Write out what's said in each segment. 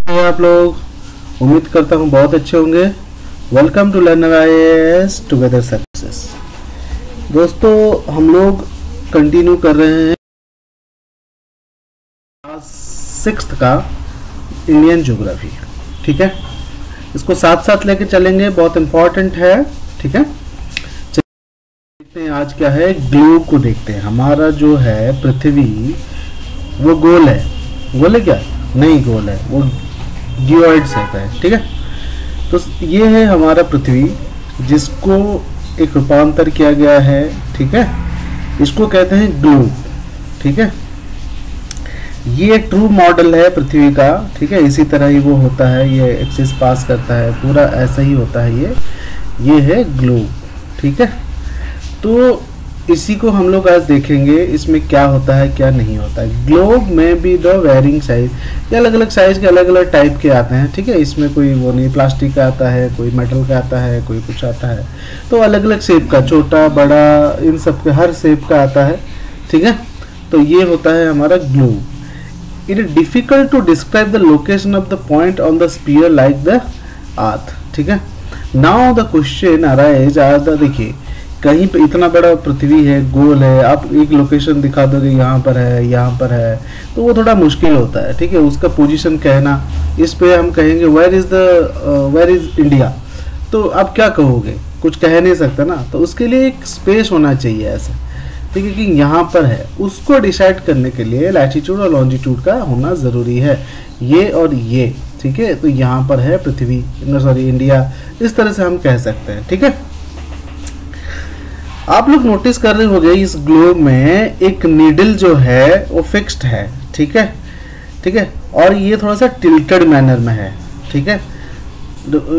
हैं आप लोग? उम्मीद करता हूँ बहुत अच्छे होंगे। Welcome to learn IAS together success. दोस्तों, हम लोग कंटिन्यू कर रहे हैं क्लास 6 का इंडियन ज्योग्राफी। ठीक है, इसको साथ साथ लेके चलेंगे, बहुत इंपॉर्टेंट है। ठीक है, देखते हैं आज क्या है। ग्लोब को देखते हैं। हमारा जो है पृथ्वी वो गोल है। गोल है क्या? नहीं गोल है, वो जियोइड शेप है। ठीक है, तो ये है हमारा पृथ्वी, जिसको एक रूपांतर किया गया है। ठीक है, इसको कहते हैं ग्लोब। ठीक है, ये ट्रू मॉडल है पृथ्वी का। ठीक है, इसी तरह ही वो होता है, ये एक्सिस पास करता है, पूरा ऐसा ही होता है। ये है ग्लोब। ठीक है, तो इसी को हम लोग आज देखेंगे, इसमें क्या होता है क्या नहीं होता है। ग्लोब में भी द वेरिंग साइज, ये अलग अलग साइज के अलग अलग टाइप के आते हैं। ठीक है, इसमें कोई वो नहीं, प्लास्टिक का आता है, कोई मेटल का आता है, कोई कुछ आता है, तो अलग अलग शेप का, छोटा बड़ा, इन सब के हर शेप का आता है। ठीक है, तो ये होता है हमारा globe. It is difficult to describe the location of the point on the sphere like the earth. ठीक है, नाउ द क्वेश्चन अराइज आज द, देखिए कहीं पे इतना बड़ा पृथ्वी है, गोल है, आप एक लोकेशन दिखा दोगे यहाँ पर है, यहाँ पर है, तो वो थोड़ा मुश्किल होता है। ठीक है, उसका पोजीशन कहना, इस पे हम कहेंगे वेयर इज इंडिया, तो आप क्या कहोगे? कुछ कह नहीं सकते ना, तो उसके लिए एक स्पेस होना चाहिए ऐसा। ठीक है, कि यहाँ पर है, उसको डिसाइड करने के लिए लैटिट्यूड और लॉन्जिट्यूड का होना ज़रूरी है, ये और ये। ठीक है, तो यहाँ पर है पृथ्वी, सॉरी इंडिया, इस तरह से हम कह सकते हैं। ठीक है, आप लोग नोटिस कर रहे होंगे इस ग्लोब में एक नीडल जो है वो फिक्स्ड है। ठीक है, ठीक है, और ये थोड़ा सा टिल्टेड मैनर में है। ठीक है,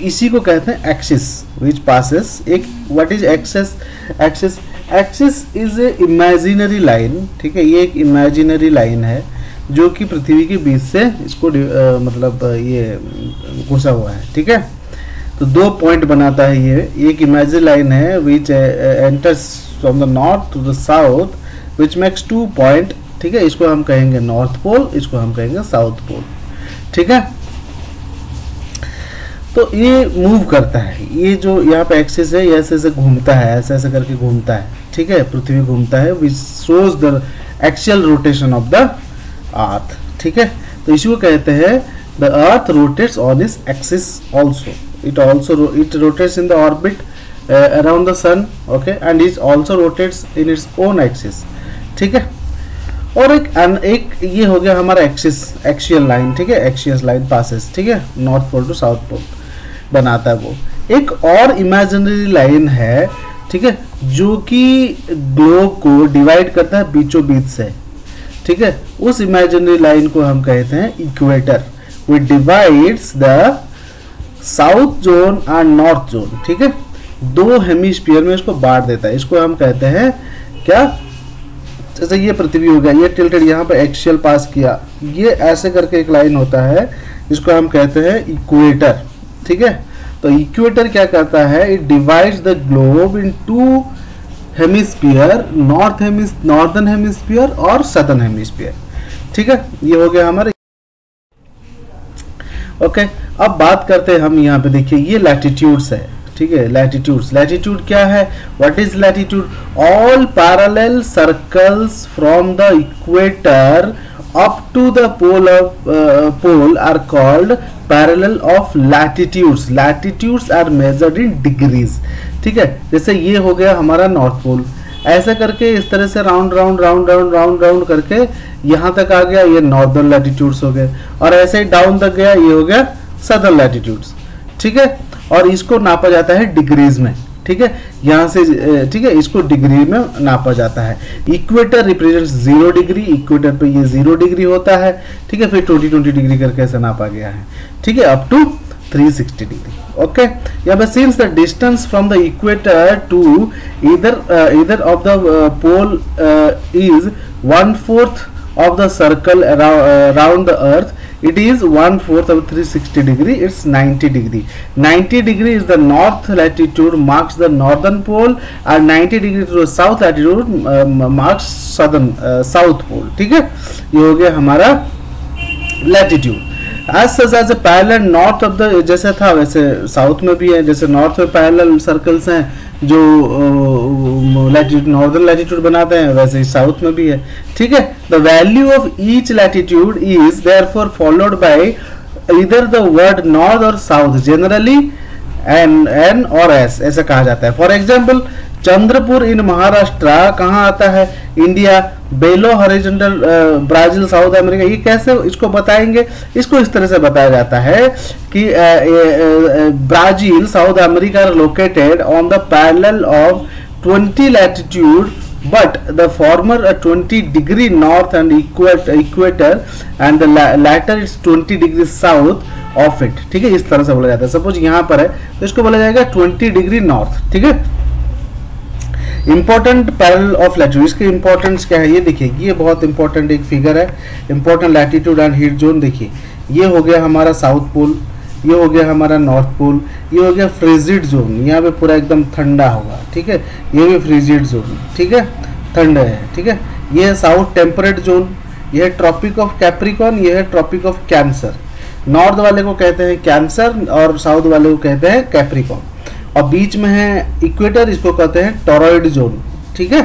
इसी को कहते हैं एक्सिस विच पासेस। एक what is axis? Axis is a imaginary line. ठीक है, ये एक इमेजिनरी लाइन है जो कि पृथ्वी के बीच से इसको मतलब ये घुसा हुआ है। ठीक है, तो दो पॉइंट बनाता है ये। एक इमेजिनरी लाइन है which enters from the north to the south which makes 2 point. ठीक है, इसको हम कहेंगे नॉर्थ पोल, इसको हम कहेंगे साउथ पोल। ठीक है, तो ये मूव करता है, ये जो यहाँ पे एक्सिस है, ये ऐसे ऐसे घूमता है, ऐसे ऐसे करके घूमता है। ठीक है, पृथ्वी घूमता है, which shows the actual rotation of the earth. ठीक है, तो इसी को कहते हैं the earth rotates on its axis also. it rotates in the orbit around the sun, okay, and it also rotates in its own axis. ठीक है, और एक ये हो गया हमारा एक्सियल लाइन। ठीक है, एक्सियल लाइन पासेस, ठीक है, north pole to south pole बनाता है वो। एक और इमेजिनरी लाइन है, ठीक है, जो कि ग्लोब को डिवाइड करता है बीचों बीच से। ठीक है, उस इमेजिनरी लाइन को हम कहते हैं equator, which divides the south zone और नॉर्थ जोन। ठीक है, दो हेमिस्फीयर में इसको बांट देता है। इसको हम कहते हैं क्या? जैसे ये पृथ्वी हो गया, ये टिल्टेड, यहाँ पर एक्सियल पास किया, ये ऐसे करके एक लाइन होता है, इसको हम कहते हैं इक्वेटर। ठीक है, तो इक्वेटर क्या करता है? It divides the globe in 2 hemisphere, northern hemisphere और सदर्न हेमिस्फीयर। ठीक है, ये हो गया हमारे। ओके, अब बात करते हैं हम यहाँ पे, देखिए ये लैटिट्यूड्स है। ठीक है, लैटिट्यूड क्या है? What is latitude? All parallel circles from the equator up to the pole are called parallel of latitudes. Latitudes are measured in degrees. ठीक है, जैसे ये हो गया हमारा नॉर्थ पोल, ऐसे करके इस तरह से राउंड राउंड करके यहाँ तक आ गया, ये नॉर्दर्न लैटिट्यूड्स हो गए, और ऐसे ही डाउन तक गया, ये हो गया सदर्न लैटिट्यूड्स। ठीक है, और इसको नापा जाता है डिग्रीज में। ठीक है, यहाँ से, ठीक है, इसको डिग्री में नापा जाता है। इक्वेटर रिप्रेजेंट्स 0 डिग्री, इक्वेटर पे ये 0 डिग्री होता है। ठीक है, फिर 20 डिग्री करके ऐसे नापा गया है। ठीक है, अप टू 360 डिग्री। ओके, यहाँ पे since the distance from the equator to either of the pole is 1/4 of the circle around the earth, it is 1/4 of 360 degree, it's 90 degree. 90 degree is the north latitude, marks the northern pole, and 90 degree to the south latitude marks southern south pole. ठीक है, ये हो गया हमारा latitude. As such as a parallel north of the, जैसे था वैसे south में भी है, जैसे नॉर्थ में पैरेलल सर्कल्स हैं जो नॉर्दर्न लैटिट्यूड बनाते हैं, वैसे ही साउथ में भी है, ठीक है। The value of each latitude is therefore followed by इधर द वर्ड नॉर्थ और साउथ, जनरली एन और एस ऐसा कहा जाता है। फॉर एग्जाम्पल चंद्रपुर इन महाराष्ट्र कहाँ आता है, इंडिया, बेलो हॉरिजॉन्टल ब्राजील साउथ अमेरिका। ये कैसे इसको बताएंगे, इसको इस तरह से बताया जाता है कि Brazil south America located on the parallel of 20 latitude but the former 20 degree north and equator and the latter is 20 degree south of it, ठीक है। इस तरह से बोला जाता है। सपोज यहाँ पर है तो इसको बोला जाएगा 20 डिग्री नॉर्थ, ठीक है। इंपॉर्टेंट पैरेलल ऑफ लैटिट्यूड, इसकी इंपॉर्टेंस क्या है ये देखिए, ये बहुत इंपॉर्टेंट एक फिगर है। Important latitude and heat zone देखिए, ये हो गया हमारा साउथ पोल, ये हो गया हमारा नॉर्थ पोल, ये हो गया फ्रीजिड जोन, यहाँ पे पूरा एकदम ठंडा होगा, ठीक है। ये भी फ्रीजिड जोन, ठीक है, ठंड है, ठीक है। ये है साउथ टेम्परेट जोन, ये है ट्रॉपिक ऑफ कैप्रिकॉन, ये है ट्रॉपिक ऑफ कैंसर। नॉर्थ वाले को कहते हैं कैंसर और साउथ वाले को कहते हैं कैप्रिकॉन, और बीच में है इक्वेटर, इसको कहते हैं टोरॉइड जोन, ठीक है।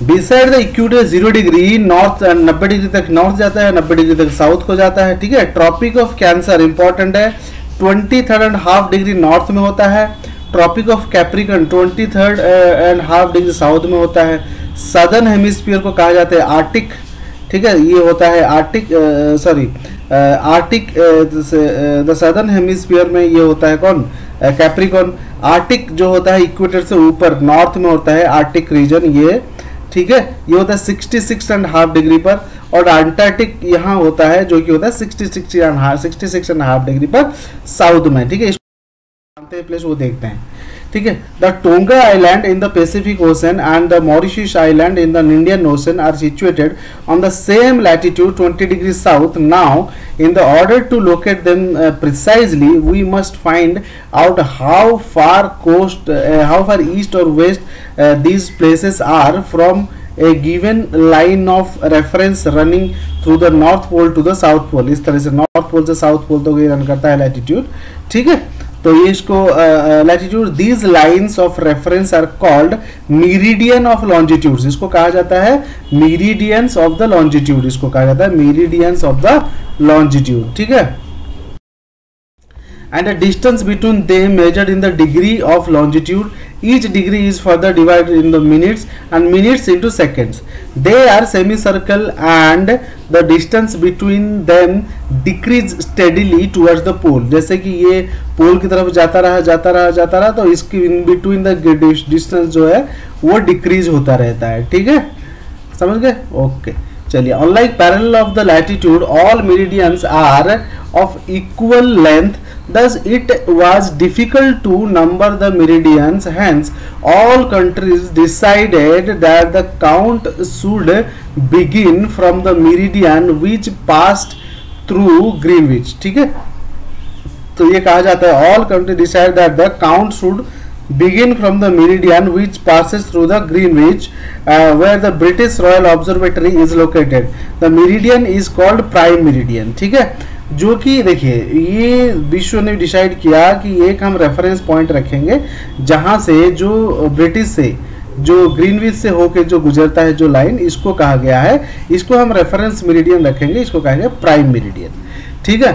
Beside the equator 0 degree north, 90 degree तक नॉर्थ जाता है, 90 डिग्री तक साउथ को जाता है, ठीक है। ट्रॉपिक ऑफ कैंसर इंपॉर्टेंट है, 23.5 डिग्री नॉर्थ में होता है। Tropic of Capricorn 23.5 degree south में होता है। सदर्न हेमिस्फीयर को कहा जाता है आर्टिक, ठीक है। ये होता है Arctic, Arctic, the southern hemisphere में ये होता है कौन, कैप्रिकॉन। आर्टिक जो होता है इक्वेटर से ऊपर नॉर्थ में होता है आर्टिक रीजन, ये ठीक है, ये होता है 66.5 डिग्री पर। और अंटार्कटिक यहाँ होता है जो कि होता है 66.5 डिग्री पर साउथ में, ठीक है। जानते हैं प्लेस वो देखते हैं, ठीक है। The Tonga island in the Pacific Ocean and the Mauritius island in the Indian Ocean are situated on the same latitude 20 degree south. Now in the order to locate them precisely, we must find out how far east or west these places are from a given line of reference running through the north pole to the south pole। इस तरह से north pole से south pole तक ये run करता है latitude, ठीक है। तो ये इसको latitude, these lines of reference are called meridian of longitudes, इसको कहा जाता है मीरिडियंस ऑफ द लॉन्जिट्यूड, इसको कहा जाता है मीरिडियंस ऑफ द लॉन्जिट्यूड, ठीक है। and the distance between them measured in the degree of longitude. Each degree is further divided in the minutes and minutes into seconds. They are semicircle and the distance between them decrease steadily towards the pole. जैसे कि ये पोल की तरफ जाता रहा तो इसकी in between the distance जो है वो डिक्रीज होता रहता है, ठीक है, समझ गए? ओके चलिए, unlike parallel of the latitude, all meridians are of equal length. Thus it was difficult to number the meridians. Hence all countries decided that the count should begin from the meridian which passed through Greenwich. ठीक है, तो ये कहा जाता है all countries decide that the count should begin from the meridian which passes through the Greenwich where the British Royal Observatory is located. The meridian is called prime meridian. ठीक है, जो कि देखिए ये विश्व ने डिसाइड किया कि एक हम रेफरेंस पॉइंट रखेंगे जहां से जो ब्रिटिश से जो ग्रीनविच से होके जो गुजरता है जो लाइन, इसको कहा गया है, इसको हम रेफरेंस मेरिडियन रखेंगे, इसको कहा गया प्राइम मेरिडियन, ठीक है।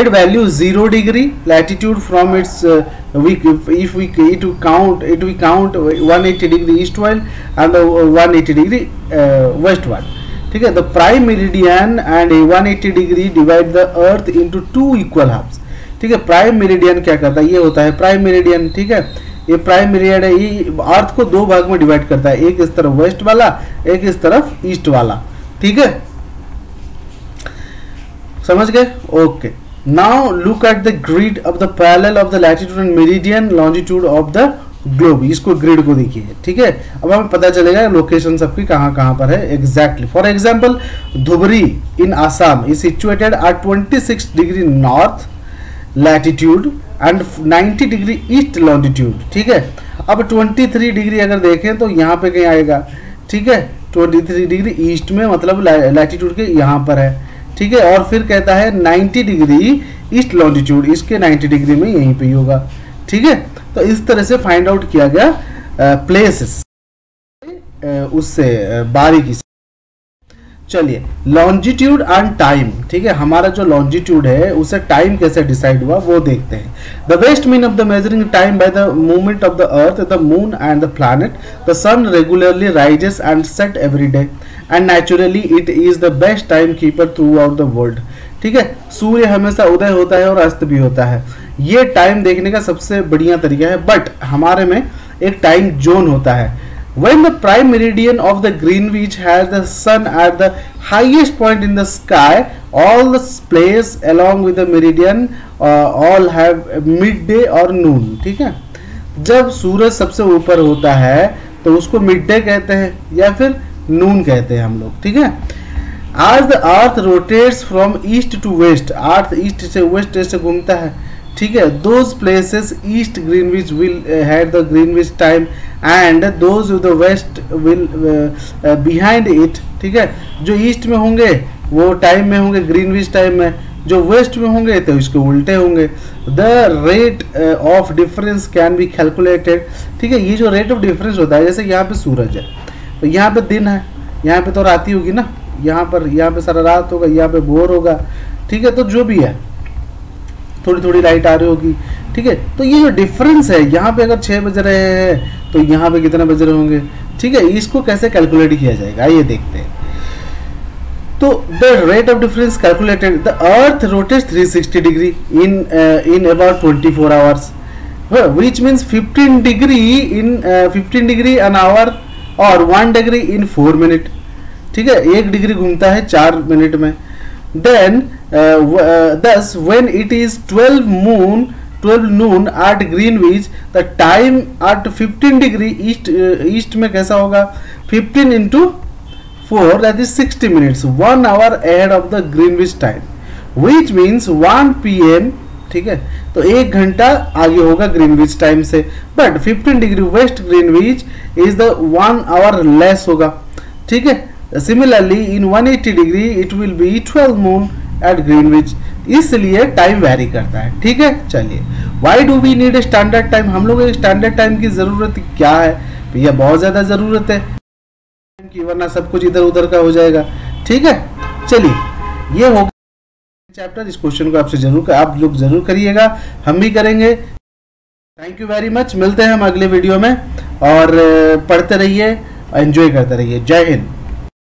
It value 0 degree latitude from its if we count 180 degree eastward and 180 degree westward, ठीक है। The prime meridian and 180 degree divide the earth into 2 equal halves, ठीक है। प्राइम मेरिडियन क्या करता है, ये होता है प्राइम मेरिडियन, ठीक है। ये प्राइम मेरिडियन है, ये अर्थ को 2 भाग में डिवाइड करता है, एक इस तरफ वेस्ट वाला, एक इस तरफ ईस्ट वाला, ठीक है, समझ गए? Okay, now look at the grid of the parallel of the latitude and meridian longitude of the globe. इसको ग्रिड को देखिए, ठीक है। अब हमें पता चलेगा लोकेशन सबकी कहां कहां पर है exactly. For example Dhubri in Assam is situated at 26 degree north latitude and 90 degree east longitude, ठीक है। अब 23 डिग्री अगर देखें तो यहाँ पे कहीं आएगा, ठीक है, 23 डिग्री ईस्ट में, मतलब लैटिट्यूड के यहाँ पर है, ठीक है, और फिर कहता है 90 डिग्री ईस्ट लॉन्जिट्यूड, इसके 90 डिग्री में यहीं पे होगा। ठीक है, तो इस तरह से फाइंड आउट किया गया प्लेसेस उससे बारीकी से। चलिए, लॉन्जिट्यूड एंड टाइम, ठीक है, हमारा जो लॉन्जिट्यूड है उसे टाइम कैसे डिसाइड हुआ वो देखते हैं। The best mean of the measuring time by the movement of the earth, the moon and the planet, the sun regularly rises and set every day and naturally it is the best time keeper throughout the world. ठीक है, सूर्य हमेशा उदय होता है और अस्त भी होता है, ये टाइम देखने का सबसे बढ़िया तरीका है। बट हमारे में एक टाइम जोन होता है। When the prime meridian of the Greenwich has the sun at the highest point in the sky, all the places along with the meridian all have midday or noon। ठीक है, जब सूरज सबसे ऊपर होता है तो उसको मिड डे कहते हैं या फिर नून कहते हैं हम लोग। ठीक है, आज the earth rotates from east to west, earth east से वेस्ट से घूमता है। ठीक है, those places east Greenwich will have the Greenwich time and those the west will behind it. ठीक है, जो ईस्ट में होंगे वो टाइम में होंगे ग्रीनविच टाइम में, जो वेस्ट में होंगे तो इसके उल्टे होंगे। The rate of difference can be calculated. ठीक है, ये जो रेट ऑफ डिफरेंस होता है, जैसे यहाँ पे सूरज है तो यहाँ पे दिन है, यहाँ पे तो रात ही होगी ना, यहाँ पे सारा रात होगा, यहाँ पे भोर होगा। ठीक है, तो जो भी है थोड़ी थोड़ी लाइट आ रही होगी। ठीक है, तो ये जो डिफरेंस है, यहाँ पे अगर 6 बज रहे हैं तो यहाँ पे कितने बज रहे होंगे। ठीक है, इसको कैसे कैलकुलेट किया जाएगा ये देखते हैं। तो the rate of difference calculated, the earth rotates 360 degree in about 24 hours, which means 15 degree an hour और 1 डिग्री इन 4 मिनट। ठीक है, 1 डिग्री घूमता है 4 मिनट में। Then thus when it is 12 noon at Greenwich, the time at 15 degree east में कैसा होगा, 15 into 4 that is 60 minutes, 1 hour ahead of the Greenwich time, which means 1 PM। ठीक है, तो 1 घंटा आगे होगा ग्रीनविच टाइम से। But 15 degree west Greenwich is the 1 hour less होगा। ठीक है, similarly in 180 degree it will be 12 noon at Greenwich, इसलिए टाइम वेरी करता है। ठीक है, चलिए, why do we need a standard time, हम लोग एक स्टैंडर्ड टाइम की जरूरत क्या है भैया, बहुत ज्यादा जरूरत है कि वरना सब कुछ इधर उधर का हो जाएगा। ठीक है, चलिए, ये हो चैप्टर, इस क्वेश्चन को आप लोग जरूर करिएगा, हम भी करेंगे। थैंक यू वेरी मच, मिलते हैं हम अगले वीडियो में, और पढ़ते रहिए, एंजॉय करते रहिए। जय हिंद।